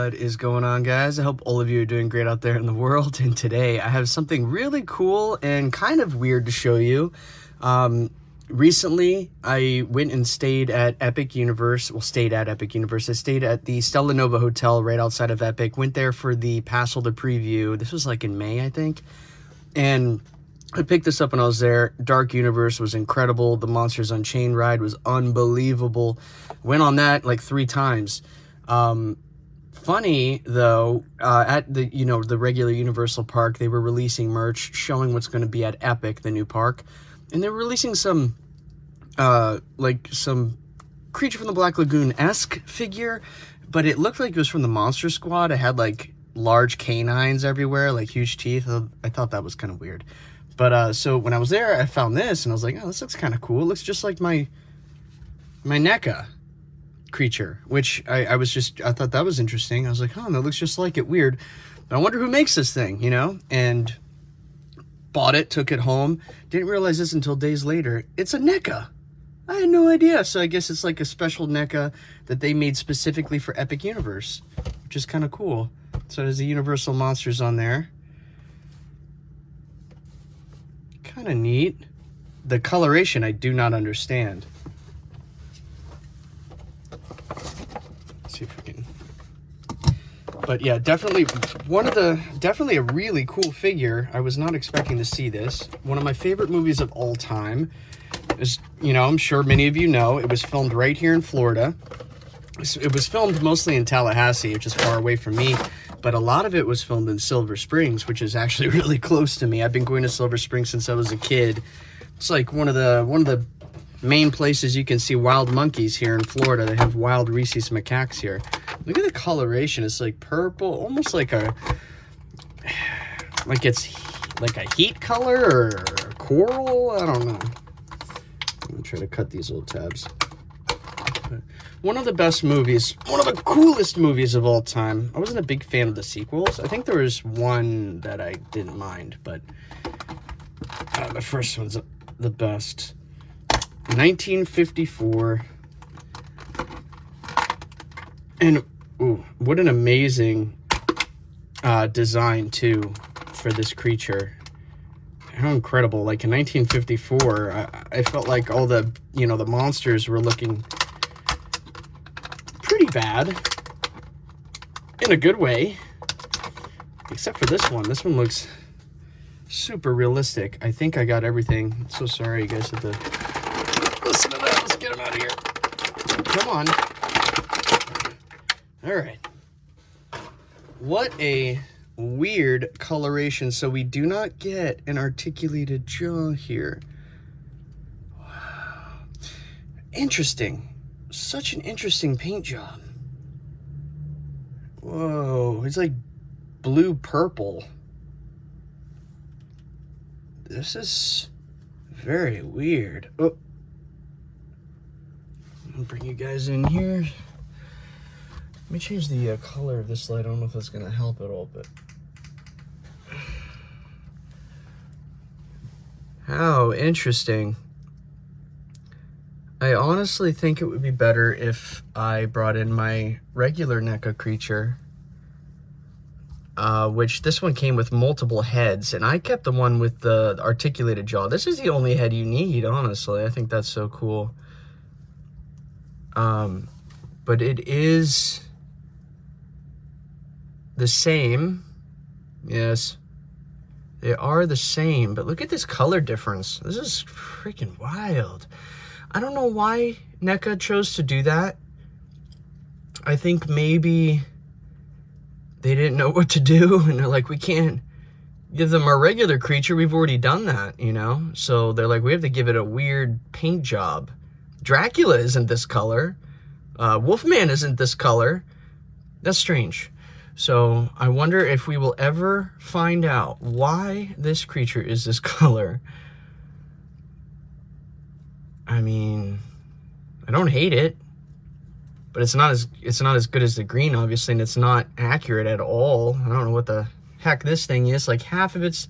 What is going on, guys? I hope all of you are doing great out there in the world. And today I have something really cool and kind of weird to show you. Recently, I went and stayed at Epic Universe. Well, stayed at Epic Universe. I stayed at the Stella Nova Hotel right outside of Epic. Went there for the Pass Holder preview. This was like in May, I think. And I picked this up when I was there. Dark Universe was incredible. The Monsters Unchained ride was unbelievable. Went on that like 3 times. Funny though, at the the regular Universal Park, they were releasing merch showing what's going to be at Epic, the new park, and they were releasing some like some Creature from the Black Lagoon-esque figure, but it looked like it was from the Monster Squad. It had like large canines everywhere, like huge teeth. I thought that was kind of weird. But so when I was there, I found this and I was like, oh, this looks kind of cool. It looks just like my Neca creature, which I thought that was interesting. I was like, oh, that looks just like it. Weird. But I wonder who makes this thing, and bought it, took it home. Didn't realize this until days later. It's a Neca. I had no idea. So I guess it's like a special Neca that they made specifically for Epic Universe, which is kind of cool. So there's the Universal Monsters on there. Kind of neat. The coloration I do not understand. See if we can. But yeah, definitely definitely a really cool figure. I was not expecting to see this. One of my favorite movies of all time is, I'm sure many of you know, it was filmed right here in Florida. It was filmed mostly in Tallahassee, which is far away from me, but a lot of it was filmed in Silver Springs, which is actually really close to me. I've been going to Silver Springs since I was a kid. It's like one of the main places you can see wild monkeys here in Florida. They have wild rhesus macaques here. Look at the coloration. It's like purple, almost like it's like a heat color or coral. I don't know. I'm gonna try to cut these little tabs. One of the best movies, one of the coolest movies of all time. I wasn't a big fan of the sequels. I think there was one that I didn't mind, but the first one's the best. 1954. And ooh, what an amazing design too for this creature. How incredible. Like in 1954, I felt like all the the monsters were looking pretty bad in a good way, except for this one. This one looks super realistic. I think I got everything. I'm so sorry you guys had to listen to that. Let's get him out of here. Come on. All right. What a weird coloration. So we do not get an articulated jaw here. Wow. Interesting. Such an interesting paint job. Whoa. It's like blue purple. This is very weird. Oh. I'll bring you guys in here. Let me change the color of this light. I don't know if that's going to help at all, but how interesting. I honestly think it would be better if I brought in my regular Neca creature, which this one came with multiple heads, and I kept the one with the articulated jaw. This is the only head you need, honestly. I think that's so cool. But it is the same. Yes, they are the same, but look at this color difference. This is freaking wild. I don't know why Neca chose to do that. I think maybe they didn't know what to do, and they're like, we can't give them our regular creature. We've already done that, So they're like, we have to give it a weird paint job. Dracula isn't this color. Wolfman isn't this color. That's strange. So I wonder if we will ever find out why this creature is this color. I mean, I don't hate it, but it's not as good as the green, obviously, and it's not accurate at all. I don't know what the heck this thing is. Like half of it's...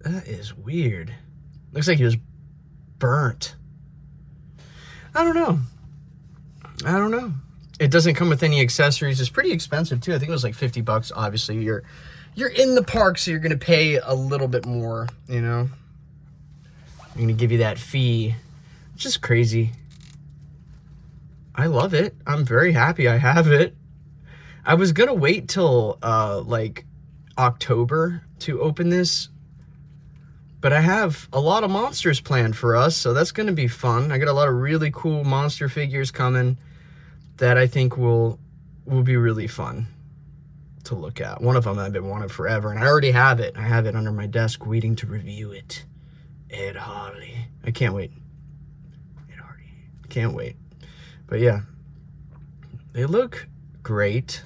That is weird. Looks like he was burnt. I don't know. It doesn't come with any accessories. It's pretty expensive too. I think it was like $50. Obviously, you're in the park, so you're gonna pay a little bit more. You know, I'm gonna give you that fee, which is crazy. I love it. I'm very happy I have it. I was gonna wait till like October to open this, but I have a lot of monsters planned for us, so that's gonna be fun. I got a lot of really cool monster figures coming that I think will be really fun to look at. One of them I've been wanting forever, and I already have it. I have it under my desk waiting to review it. Ed Hardy. I can't wait. Ed Hardy. Can't wait. But yeah, they look great.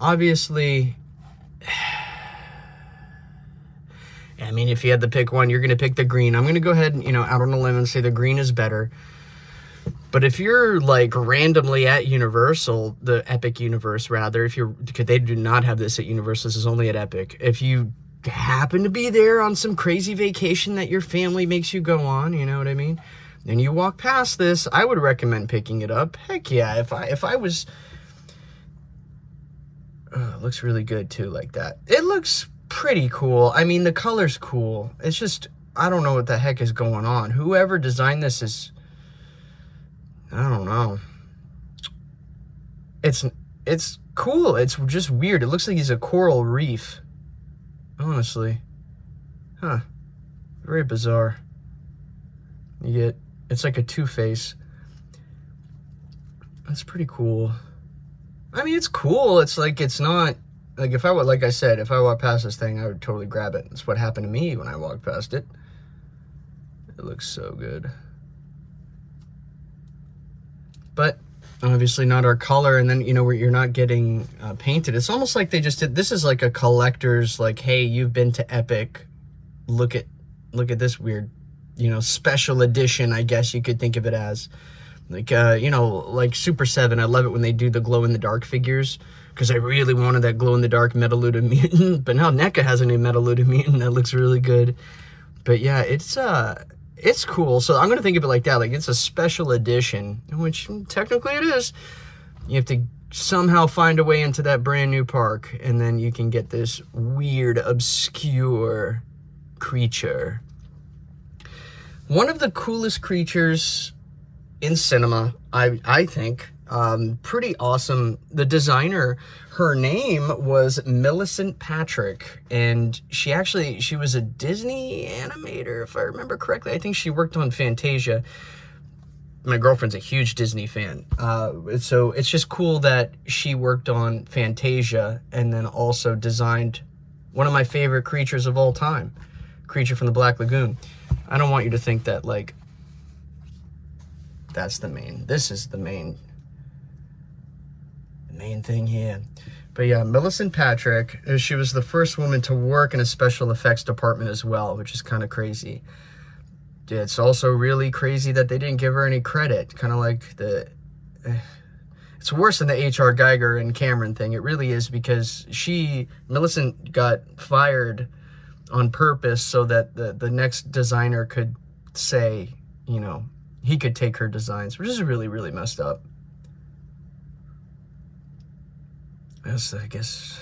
Obviously, I mean, if you had to pick one, you're going to pick the green. I'm going to go ahead and, out on a limb and say the green is better. But if you're like randomly at Universal, the Epic Universe rather, because they do not have this at Universal, this is only at Epic. If you happen to be there on some crazy vacation that your family makes you go on, you know what I mean? And you walk past this, I would recommend picking it up. Heck yeah, if I was, it looks really good too, like that. It looks pretty cool. I mean, the color's cool. It's just, I don't know what the heck is going on. Whoever designed this is, I don't know. It's cool. It's just weird. It looks like he's a coral reef. Honestly. Huh. Very bizarre. It's like a two-face. That's pretty cool. I mean, it's cool. It's like, it's not, like if I would, like I said, if I walked past this thing, I would totally grab it. That's what happened to me when I walked past it. It looks so good. But obviously not our color, and then where you're not getting painted. It's almost like they just did, this is like a collector's, like, hey, you've been to Epic, look at this weird special edition, I guess you could think of it as. Like like Super 7, I love it when they do the glow in the dark figures, because I really wanted that glow in the dark Metaluda mutant, but now Neca has a new Metaluda mutant that looks really good. But yeah, it's cool. So I'm going to think of it like that. Like, it's a special edition, which technically it is. You have to somehow find a way into that brand new park, and then you can get this weird, obscure creature. One of the coolest creatures in cinema, I think. Pretty awesome. The designer, her name was Millicent Patrick, and she was a Disney animator, if I remember correctly. I think she worked on Fantasia. My girlfriend's a huge Disney fan, so it's just cool that she worked on Fantasia and then also designed one of my favorite creatures of all time, creature from the Black Lagoon. I don't want you to think that, like, that's the main, this is the main thing here. But yeah, Millicent Patrick, she was the first woman to work in a special effects department as well, which is kind of crazy. It's also really crazy that they didn't give her any credit. Kind of like it's worse than the H.R. Geiger and Cameron thing. It really is, because Millicent got fired on purpose so that the next designer could say, he could take her designs, which is really, really messed up. I guess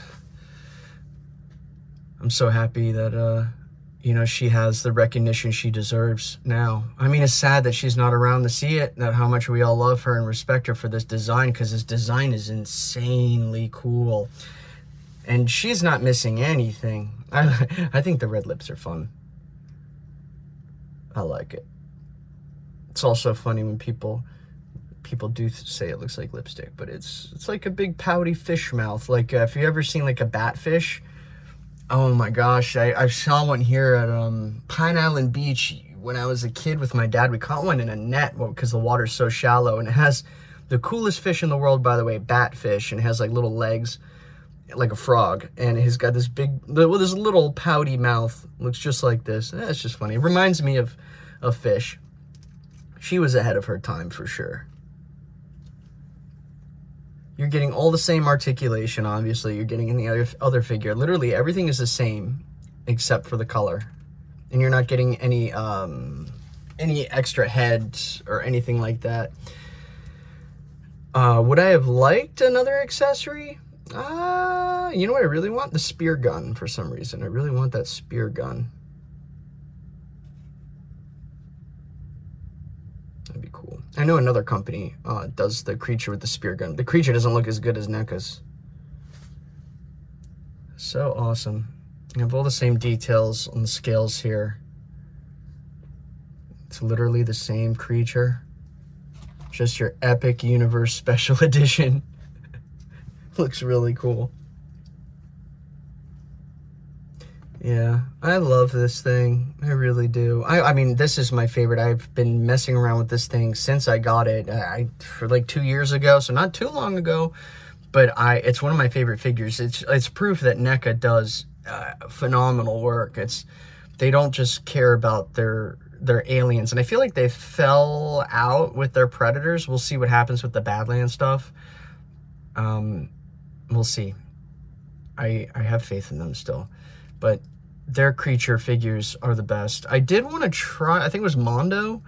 I'm so happy that, she has the recognition she deserves now. I mean, it's sad that she's not around to see it, that how much we all love her and respect her for this design, because this design is insanely cool. And she's not missing anything. I think the red lips are fun. I like it. It's also funny when people do say it looks like lipstick, but it's like a big pouty fish mouth. Like, if you ever seen like a batfish, oh my gosh, I saw one here at Pine Island Beach when I was a kid with my dad. We caught one in a net because the water's so shallow, and it has the coolest fish in the world, by the way, batfish, and it has like little legs like a frog, and he's got this this little pouty mouth. Looks just like this. It's just funny. It reminds me of fish. She was ahead of her time for sure. You're getting all the same articulation, obviously. You're getting in the other figure. Literally everything is the same except for the color. And you're not getting any extra heads or anything like that. Would I have liked another accessory? You know what I really want? The spear gun for some reason. I really want that spear gun. That'd be cool. I know another company does the creature with the spear gun. The creature doesn't look as good as Neca's. So awesome. You have all the same details on the scales here. It's literally the same creature. Just your Epic Universe Special Edition. Looks really cool. Yeah, I love this thing. I really do. I mean, this is my favorite. I've been messing around with this thing since I got it. For like 2 years ago, so not too long ago. But it's one of my favorite figures. It's proof that Neca does phenomenal work. They don't just care about their aliens, and I feel like they fell out with their predators. We'll see what happens with the Badlands stuff. We'll see. I have faith in them still, but their creature figures are the best. I did want to try, I think it was Mondo.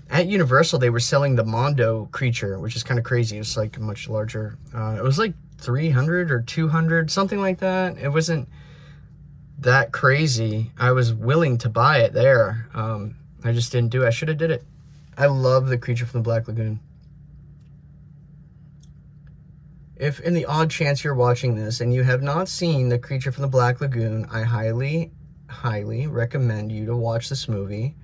At Universal, they were selling the Mondo creature, which is kind of crazy. It's like much larger. It was like 300 or 200, something like that. It wasn't that crazy. I was willing to buy it there. I just didn't do it. I should have did it. I love the creature from the Black Lagoon. If in the odd chance you're watching this and you have not seen the creature from the Black Lagoon, I highly, highly recommend you to watch this movie.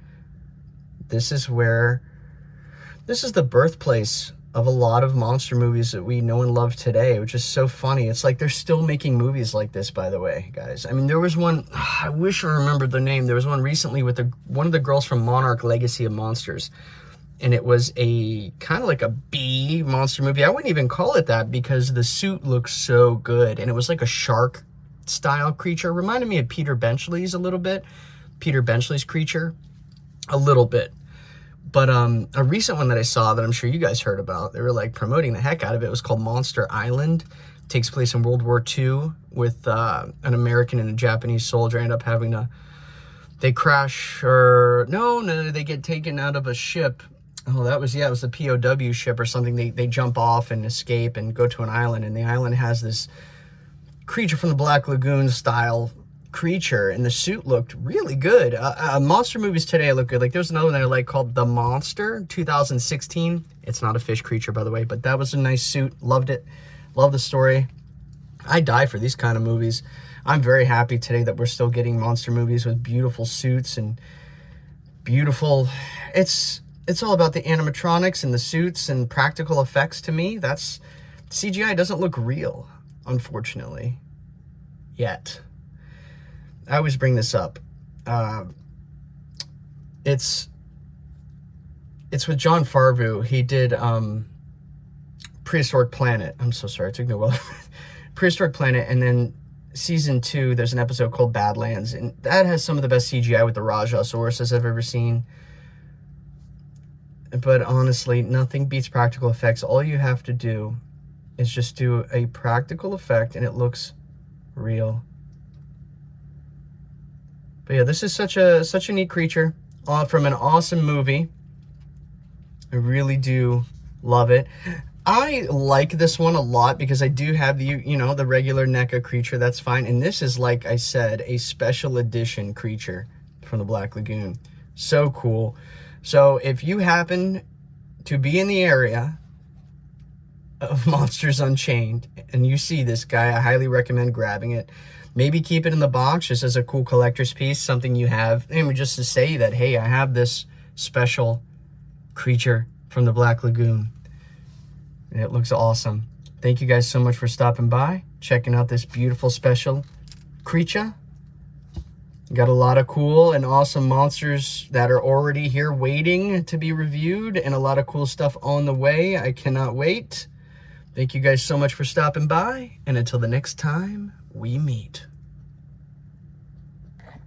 This is the birthplace of a lot of monster movies that we know and love today, which is so funny. It's like they're still making movies like this, by the way, guys. I mean, there was one, I wish I remembered the name. There was one recently with one of the girls from Monarch Legacy of Monsters. And it was a kind of like a B monster movie. I wouldn't even call it that because the suit looks so good. And it was like a shark style creature. Reminded me of Peter Benchley's a little bit. Peter Benchley's creature, a little bit. But a recent one that I saw that I'm sure you guys heard about, they were like promoting the heck out of it. It was called Monster Island. It takes place in World War II with an American and a Japanese soldier end up having to, they crash or no, they get taken out of a ship. Oh, it was the POW ship or something. They jump off and escape and go to an island, and the island has this creature from the Black Lagoon style creature, and the suit looked really good. Monster movies today look good. Like there's another one that I like called The Monster 2016. It's not a fish creature, by the way, but that was a nice suit. Loved it. Love the story. I die for these kind of movies. I'm very happy today that we're still getting monster movies with beautiful suits and beautiful. It's all about the animatronics and the suits and practical effects to me. That's CGI doesn't look real, unfortunately, yet. I always bring this up. It's with John Farvu. He did Prehistoric Planet. I'm so sorry, it took me a while. Prehistoric Planet, and then season 2, there's an episode called Badlands, and that has some of the best CGI with the Rajasauruses I've ever seen. But honestly, nothing beats practical effects. All you have to do is just do a practical effect, and it looks real. But yeah, this is such a neat creature from an awesome movie. I really do love it. I like this one a lot because I do have the regular Neca creature. That's fine. And this is, like I said, a special edition creature from the Black Lagoon. So cool. So if you happen to be in the area of Monsters Unchained and you see this guy, I highly recommend grabbing it. Maybe keep it in the box just as a cool collector's piece, something you have, and just to say that, hey, I have this special creature from the Black Lagoon. And it looks awesome. Thank you guys so much for stopping by, checking out this beautiful special creature. Got a lot of cool and awesome monsters that are already here waiting to be reviewed, and a lot of cool stuff on the way. I cannot wait. Thank you guys so much for stopping by, and until the next time we meet.